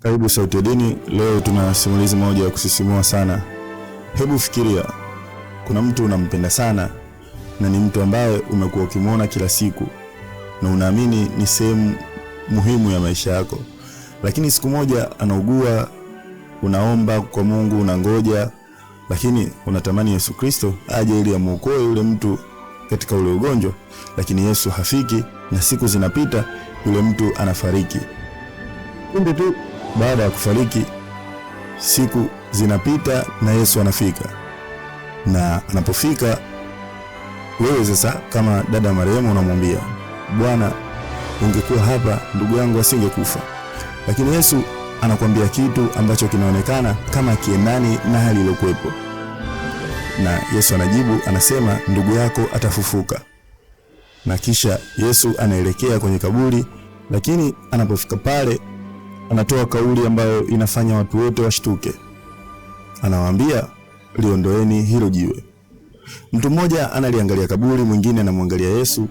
Karibu Sauti ya Dini. Leo tuna simulizi moja ya kusisimua sana. Hebu fikiria, kuna mtu unampenda sana na ni mtu ambaye umekuwa ukimwona kila siku na unaamini ni sehemu muhimu ya maisha yako, lakini siku moja anaugua. Unaomba kwa Mungu, unangoja, lakini unatamani Yesu Kristo aje ili amuokoe yule mtu katika ule ugonjwa, lakini Yesu hafiki na siku zinapita, yule mtu anafariki. Kumbe tu baada ya kufariki, siku zinapita na Yesu anafika. Na anapofika, wewe sasa kama dada marehemu unamwambia, Bwana, ungekuwa hapa ndugu yangu asingekufa. Lakini Yesu anakuambia kitu ambacho kinaonekana kama kiendani na hali iliyokuwepo. Na Yesu anajibu, anasema ndugu yako atafufuka. Na kisha Yesu anaelekea kwenye kaburi, lakini anapofika pale anatoa kauli ambayo inafanya watu wote washtuke. Anawaambia, liondoeni hilo jiwe. Mtu mmoja analiangalia kaburi, mwingine anamwangalia Yesu,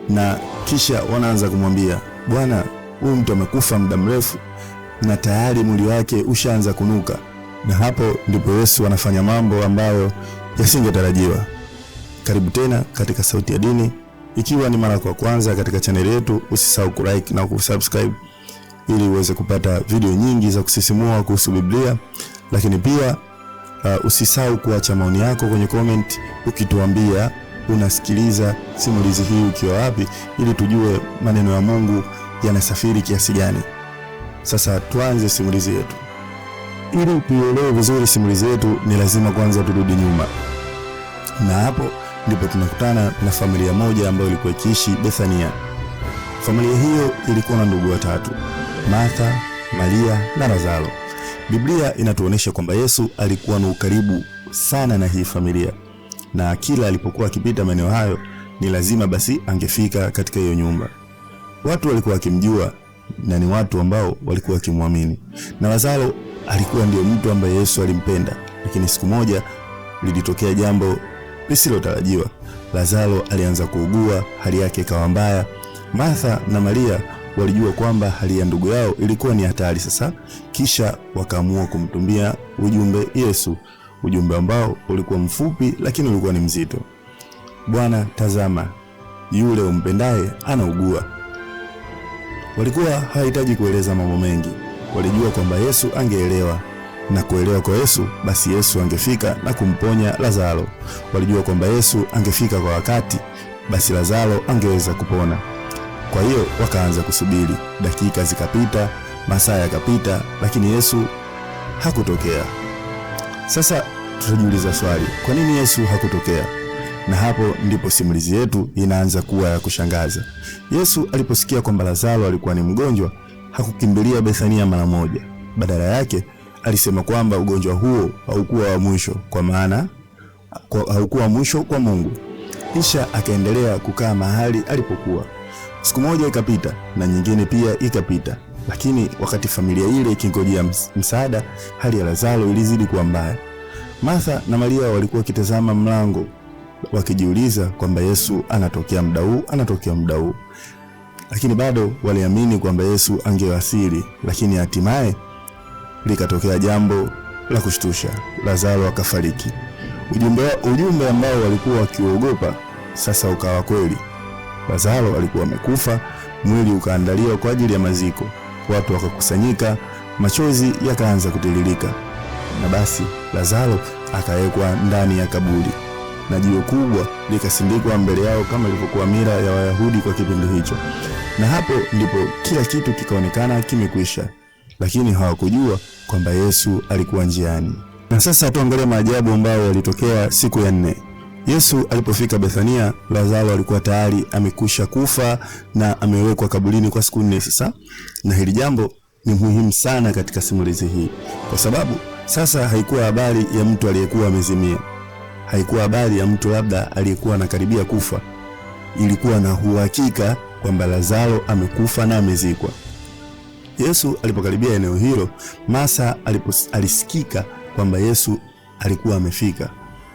na kisha wanaanza kumwambia, Bwana, huyu mtu amekufa muda mrefu na tayari mwili wake ushaanza kunuka. Na hapo ndipo Yesu anafanya mambo ambayo yasingetarajiwa. Karibu tena katika Sauti ya Dini. Ikiwa ni mara kwa kwanza katika channel yetu, usisahau kulike na kusubscribe ili uweze kupata video nyingi za kusisimua kuhusu Biblia. Lakini pia usisahau kuacha maoni yako kwenye comment ukituambia unasikiliza simulizi hii ukiwa wapi, ili tujue maneno ya Mungu yanasafiri kiasi gani. Sasa tuanze simulizi yetu. Ili tuelewe vizuri simulizi yetu, ni lazima kwanza turudi nyuma. Na hapo ndipo tunakutana na familia moja ambayo ilikuwa ikiishi Bethania. Familia hiyo ilikuwa na ndugu watatu, Martha, Maria na Lazaro. Biblia inatuonesha kwamba Yesu alikuwa na ukaribu sana na hii familia, na kila alipokuwa akipita maeneo hayo ni lazima basi angefika katika hiyo nyumba. Watu walikuwa wakimjua na ni watu ambao walikuwa wakimwamini. Na Lazaro alikuwa ndio mtu ambaye Yesu alimpenda. Lakini siku moja lilitokea jambo lisilotarajiwa. Lazaro alianza kuugua, hali yake ikawa mbaya. Martha na Maria walijua kwamba hali ya ndugu yao ilikuwa ni hatari sasa, kisha wakaamua kumtumia ujumbe Yesu, ujumbe ambao ulikuwa mfupi lakini ulikuwa ni mzito. Bwana, tazama, yule umpendaye anaugua. Walikuwa hawahitaji kueleza mambo mengi. Walijua kwamba Yesu angeelewa, na kuelewa kwa Yesu, basi Yesu angefika na kumponya Lazaro. Walijua kwamba Yesu angefika kwa wakati, basi Lazaro angeweza kupona. Kwa hiyo wakaanza kusubiri. Dakika zikapita, masaa yakapita, lakini Yesu hakutokea. Sasa tutajiuliza swali, kwa nini Yesu hakutokea? Na hapo ndipo simulizi yetu inaanza kuwa ya kushangaza. Yesu aliposikia kwamba Lazaro alikuwa ni mgonjwa, hakukimbilia Bethania mara moja. Badala yake alisema kwamba ugonjwa huo haukuwa wa mwisho, kwa maana haukuwa mwisho kwa Mungu. Kisha akaendelea kukaa mahali alipokuwa. Siku moja ikapita na nyingine pia ikapita, lakini wakati familia ile ikingojea msaada, hali ya Lazaro ilizidi kuwa mbaya. Martha na Maria walikuwa wakitazama mlango wakijiuliza kwamba Yesu anatokea muda huu. Lakini bado waliamini kwamba Yesu angewasili. Lakini hatimaye likatokea jambo la kushtusha. Lazaro akafariki. Ujumbe ambao walikuwa wakiogopa sasa ukawa kweli. Lazaro alikuwa amekufa, mwili ukaandaliwa kwa ajili ya maziko. Watu wakakusanyika, machozi yakaanza kutiririka. Na basi Lazaro akawekwa ndani ya kaburi, na jiwe kubwa likasindikwa mbele yao kama ilivyokuwa mila ya Wayahudi kwa kipindi hicho. Na hapo ndipo kila kitu kikaonekana kimekwisha, lakini hawakujua kwamba Yesu alikuwa njiani. Na sasa tuangalie maajabu ambayo yalitokea siku ya 4. Yesu alipofika Bethania, Lazaro alikuwa tayari amekwisha kufa na amewekwa kaburini kwa siku 4 sasa. Na hili jambo ni muhimu sana katika simulizi hii, kwa sababu sasa haikuwa habari ya mtu aliyekuwa amezimia. Haikuwa habari ya mtu labda aliyekuwa anakaribia kufa. Ilikuwa na uhakika kwamba Lazaro amekufa na amezikwa. Yesu alipokaribia eneo hilo, Martha alisikika kwamba Yesu alikuwa amefika.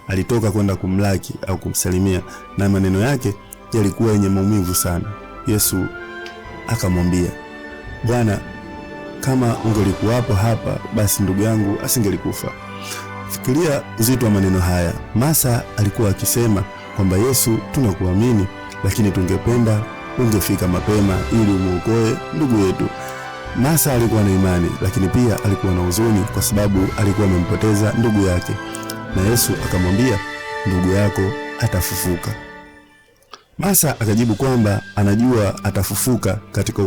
Alitoka kwenda kumlaki au kumsalimia, na maneno yake yalikuwa yenye maumivu sana. Yesu akamwambia, Bwana, kama ungelikuwapo hapa, basi ndugu yangu asingelikufa. Fikiria uzito wa maneno haya. Martha alikuwa akisema kwamba Yesu, tunakuamini, lakini tungependa ungefika mapema ili umuokoe ndugu yetu. Martha alikuwa na imani, lakini pia alikuwa na huzuni kwa sababu alikuwa amempoteza ndugu yake. Na Yesu akamwambia, ndugu yako atafufuka. Martha akajibu kwamba anajua atafufuka katika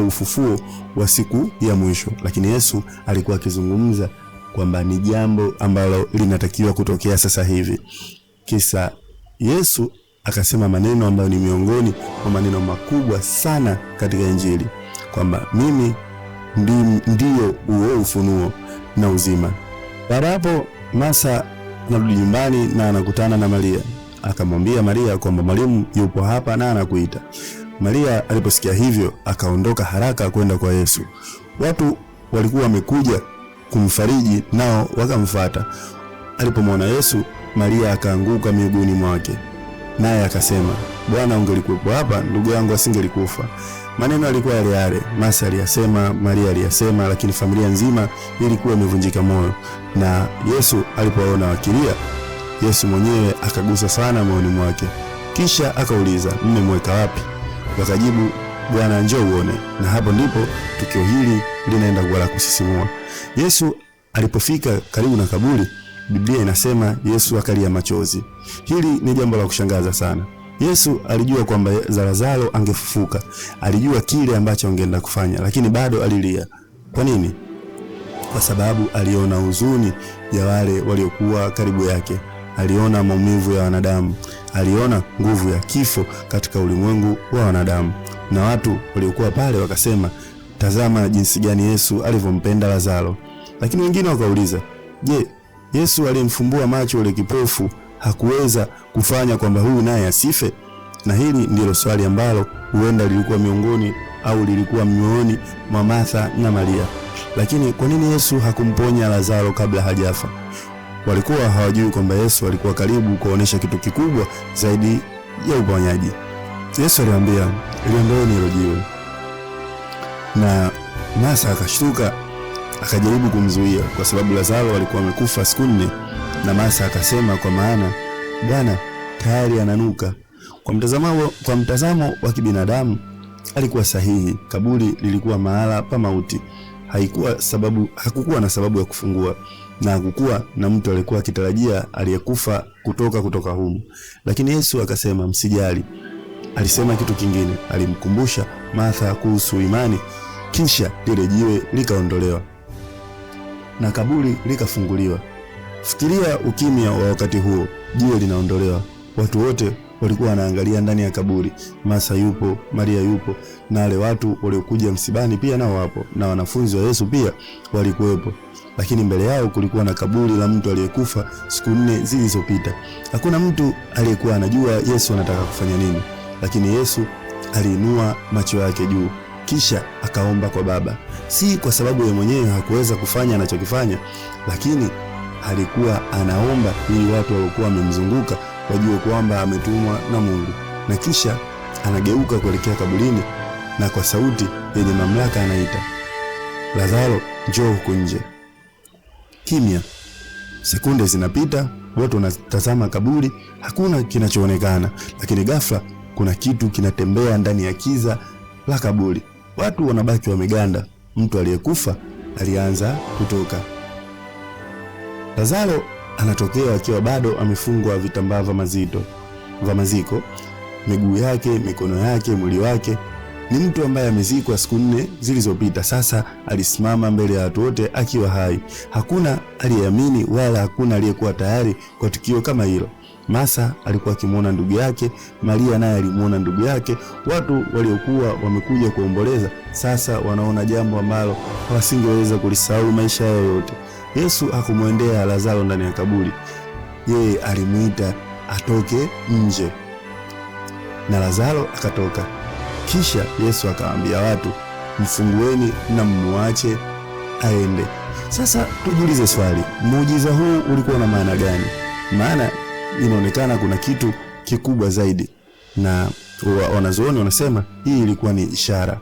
ufufuo wa siku ya mwisho, lakini Yesu alikuwa akizungumza kwamba ni jambo ambalo linatakiwa kutokea sasa hivi. Kisa Yesu akasema maneno ambayo ni miongoni mwa maneno makubwa sana katika Injili, kwamba mimi ndiyo huo ufunuo na uzima. Baada hapo Martha anarudi nyumbani na anakutana na Maria. Akamwambia Maria kwamba mwalimu yupo hapa na anakuita. Maria aliposikia hivyo akaondoka haraka kwenda kwa Yesu. Watu walikuwa wamekuja kumfariji, nao wakamfuata. Alipomwona Yesu, Maria akaanguka miguuni mwake, naye akasema, Bwana, ungelikuwepo hapa, ndugu yangu asingelikufa. Maneno alikuwa yale yale. Martha aliyasema, Maria aliyasema, lakini familia nzima ilikuwa imevunjika moyo. Na Yesu alipoona wakilia, Yesu mwenyewe akagusa sana moyoni mwake. Kisha akauliza, mmemweka wapi? Wakajibu, Bwana, njoo uone. Na hapo ndipo tukio hili linaenda kuwa la kusisimua. Yesu alipofika karibu na kaburi, Biblia inasema Yesu akalia machozi. Hili ni jambo la kushangaza sana. Yesu alijua kwamba Lazaro angefufuka. Alijua kile ambacho angeenda kufanya, lakini bado alilia. Kwa nini? Kwa sababu aliona huzuni ya wale waliokuwa karibu yake. Aliona maumivu ya wanadamu. Aliona nguvu ya kifo katika ulimwengu wa wanadamu. Na watu waliokuwa pale wakasema, tazama jinsi gani Yesu alivyompenda Lazaro. Lakini wengine wakauliza, je, Yesu aliyemfumbua macho yule kipofu hakuweza kufanya kwamba huyu naye asife? Na hili ndilo swali ambalo huenda lilikuwa miongoni au lilikuwa mioyoni mwa Martha na Maria. Lakini kwa nini Yesu hakumponya Lazaro kabla hajafa? Walikuwa hawajui kwamba Yesu alikuwa karibu kuonesha kitu kikubwa zaidi ya uponyaji. Yesu aliwaambia, liondoeni hilo jiwe. Na Martha akashtuka, akajaribu kumzuia kwa sababu Lazaro alikuwa amekufa siku 4. Na Martha akasema, kwa maana Bwana tayari ananuka. Kwa mtazamo wa kibinadamu alikuwa sahihi. Kaburi lilikuwa mahala pa mauti. Hakukuwa na sababu ya kufungua, na hakukuwa na mtu aliyekuwa akitarajia aliyekufa kutoka humu. Lakini Yesu akasema, msijali. Alisema kitu kingine. Alimkumbusha Martha kuhusu imani. Kisha lile jiwe likaondolewa na kaburi likafunguliwa. Fikiria ukimya wa wakati huo. Jiwe linaondolewa. Watu wote walikuwa wanaangalia ndani ya kaburi. Martha yupo, Maria yupo, na wale watu waliokuja msibani pia nao wapo, na wanafunzi wa Yesu pia walikuwepo. Lakini mbele yao kulikuwa na kaburi la mtu aliyekufa siku 4 zilizopita. Hakuna mtu aliyekuwa anajua Yesu anataka kufanya nini. Lakini Yesu aliinua macho yake juu, kisha akaomba kwa Baba. Si kwa sababu yeye mwenyewe hakuweza kufanya anachokifanya, lakini alikuwa anaomba ili watu waliokuwa wamemzunguka wajue kwamba ametumwa na Mungu. Na kisha anageuka kuelekea kaburini, na kwa sauti yenye mamlaka anaita, Lazaro, njoo huko nje. Kimya. Sekunde zinapita, watu wanatazama kaburi, hakuna kinachoonekana. Lakini ghafla kuna kitu kinatembea ndani ya kiza la kaburi. Watu wanabaki wameganda. Mtu aliyekufa alianza kutoka. Lazaro anatokea akiwa bado amefungwa vitambaa vya maziko, miguu yake, mikono yake, mwili wake. Ni mtu ambaye amezikwa siku 4 zilizopita. Sasa alisimama mbele ya watu wote akiwa hai. Hakuna aliyeamini wala hakuna aliyekuwa tayari kwa tukio kama hilo. Martha alikuwa akimuona ndugu yake, Maria naye alimuona ndugu yake. Watu waliokuwa wamekuja kuomboleza sasa wanaona jambo ambalo hawasingeweza kulisahau maisha yao yote. Yesu hakumwendea Lazaro ndani ya kaburi. Yeye alimuita atoke nje, na Lazaro akatoka. Kisha Yesu akawaambia watu, mfungueni na mmuache aende. Sasa tujiulize swali, muujiza huu ulikuwa na maana gani? Maana inaonekana kuna kitu kikubwa zaidi, na wanazuoni wanasema hii ilikuwa ni ishara.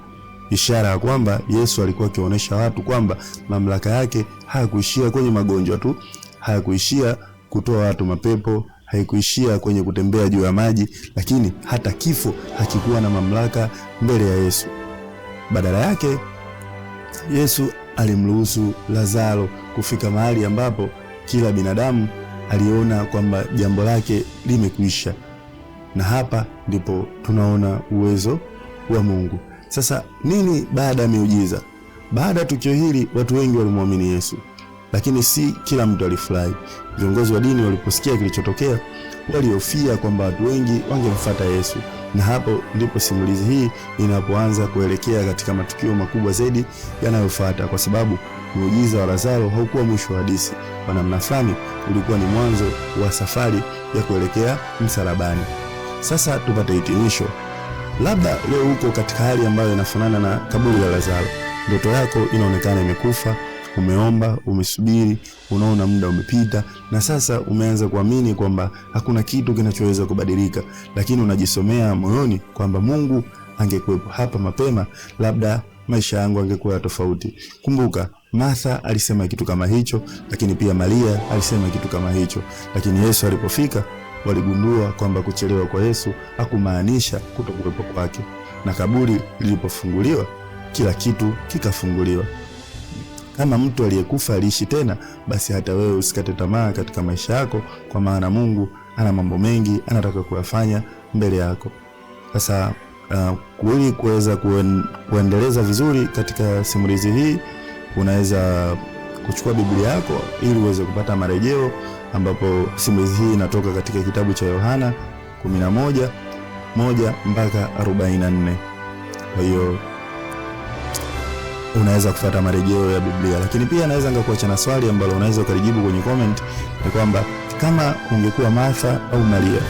ishara ya kwamba Yesu alikuwa akionyesha watu kwamba mamlaka yake hayakuishia kwenye magonjwa tu, hayakuishia kutoa watu mapepo, haikuishia kwenye kutembea juu ya maji, lakini hata kifo hakikuwa na mamlaka mbele ya Yesu. Badala yake Yesu alimruhusu Lazaro kufika mahali ambapo kila binadamu aliona kwamba jambo lake limekwisha. Na hapa ndipo tunaona uwezo wa Mungu. Sasa nini baada ya miujiza? Baada ya tukio hili watu wengi walimwamini Yesu, lakini si kila mtu alifurahi. Viongozi wa dini waliposikia kilichotokea walihofia kwamba watu wengi wangemfuata Yesu. Na hapo ndipo simulizi hii inapoanza kuelekea katika matukio makubwa zaidi yanayofuata, kwa sababu muujiza wa Lazaro haukuwa mwisho wa hadithi. Kwa namna fulani ulikuwa ni mwanzo wa safari ya kuelekea msalabani. Sasa tupate hitimisho. Labda leo uko katika hali ambayo inafanana na kaburi la Lazaro. Ndoto yako inaonekana imekufa, umeomba, umesubiri, unaona muda umepita, na sasa umeanza kuamini kwamba hakuna kitu kinachoweza kubadilika, lakini unajisomea moyoni kwamba Mungu angekuwepo hapa mapema, labda maisha yangu angekuwa tofauti. Kumbuka, Martha alisema kitu kama hicho, lakini pia Maria alisema kitu kama hicho, lakini Yesu alipofika waligundua kwamba kuchelewa kwa Yesu hakumaanisha kutokuwepo kwake. Na kaburi lilipofunguliwa, kila kitu kikafunguliwa. Kama mtu aliyekufa aliishi tena, basi hata wewe usikate tamaa katika maisha yako, kwa maana Mungu ana mambo mengi anataka kuyafanya mbele yako. Sasa ili kuweza kuendeleza vizuri katika simulizi hii, unaweza kuchukua Biblia yako ili uweze kupata marejeo, ambapo simulizi hii inatoka katika kitabu cha Yohana 11:1 mpaka 44. Kwa hiyo unaweza kufuata marejeo ya Biblia. Lakini pia naweza ngakuacha na swali ambalo unaweza ukalijibu kwenye comment, ni kwamba kama ungekuwa Martha au Maria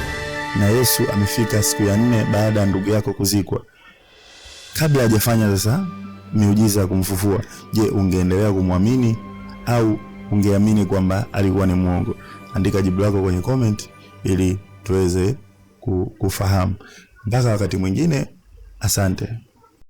na Yesu amefika siku ya 4 baada ya ndugu yako kuzikwa, kabla hajafanya sasa miujiza ya kumfufua, je, ungeendelea kumwamini au ungeamini kwamba alikuwa ni mwongo? Andika jibu lako kwenye comment ili tuweze kufahamu. Mpaka wakati mwingine, asante.